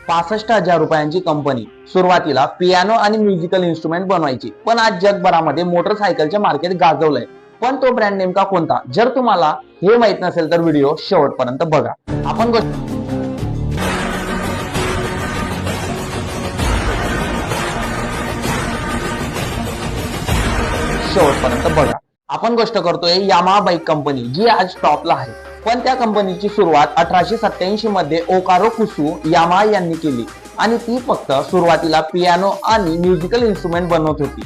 65,000 रुपयांची कंपनी सुरुवातीला पियानो आणि म्युझिकल इन्स्ट्रुमेंट बनवायची, पण आज जगभरामध्ये मोटरसायकलचे मार्केट गाजवलंय. पण तो ब्रँड नेमका कोणता? जर तुम्हाला हे माहित नसेल तर व्हिडिओ शेवटपर्यंत बघा. आपण गोष्ट करतोय यामाहा बाईक कंपनी, जी आज टॉपला आहे. पण त्या कंपनीची सुरुवात 1887 मध्ये ओकारो कुसू यामाहा यांनी केली आणि ती फक्त सुरुवातीला पियानो आणि म्युझिकल इन्स्ट्रुमेंट बनवत होती.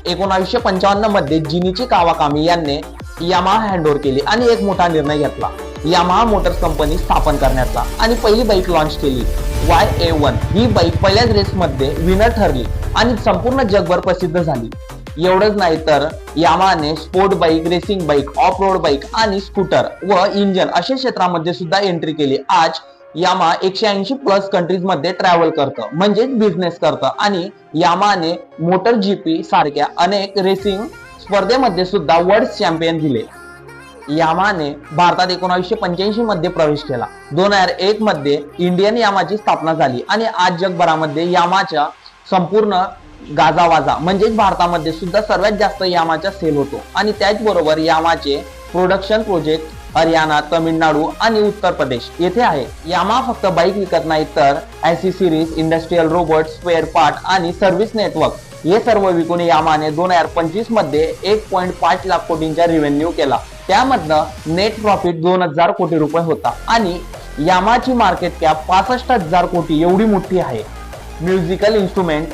1955 मध्ये जिनिची कावाकामी यांनी यामाहा हँडओव्हर केली आणि एक मोठा निर्णय घेतला, यामाहा मोटर्स कंपनी स्थापन करण्याचा, आणि पहिली बाईक लॉन्च केली. YA1 ही बाईक पहिल्याच रेसमध्ये विनर ठरली आणि संपूर्ण जगभर प्रसिद्ध झाली. एवढंच नाही तर यामाहाने sport bike, racing bike, off road bike आणि स्कूटर व इंजन अशा क्षेत्रामध्ये सुद्धा एंट्री केली. आज यामाहा 180 प्लस कंट्रीज मध्ये ट्रॅव्हल करतं, म्हणजेच बिझनेस करतं, आणि यामाहाने मोटर जीपी सारख्या अनेक रेसिंग स्पर्धेमध्ये सुद्धा वर्ल्ड चॅम्पियन दिले. यामाहाने भारतात 1985 मध्ये प्रवेश केला. 2001 मध्ये इंडियन यामाहाची स्थापना झाली आणि आज जगभरामध्ये यामाहाच्या संपूर्ण गाजावाजा, म्हणजेच भारतामध्ये सुद्धा सर्वात जास्त यामाहाचा सेल होतो. आणि त्याचबरोबर यामाहाचे प्रोडक्शन प्रोजेक्ट हरियाणा, तामिळनाडू आणि उत्तर प्रदेश येथे आहे. यामाहा फक्त बाईक विकत नाही तर accessories, industrial robot, spare part आणि सर्व्हिस नेटवर्क हे सर्व विकून यामाहाने 2025 मध्ये 1.5 लाख कोटींचा रेव्हेन्यू केला. त्यामधनं नेट प्रॉफिट 2000 कोटी रुपये होता आणि यामाहाची मार्केट कॅप 65,000 कोटी एवढी मोठी आहे. म्युझिकल इन्स्ट्रुमेंट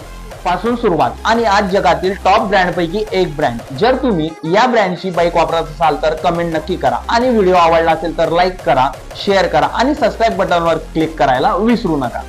पासून सुरुवात आणि आज जगातील टॉप ब्रँड पैकी एक ब्रँड. जर तुम्ही या ब्रँडची बाईक वापरत असाल तर कमेंट नक्की करा आणि व्हिडिओ आवडला असेल तर लाईक करा, शेअर करा आणि सबस्क्राईब बटनवर क्लिक करायला विसरू नका.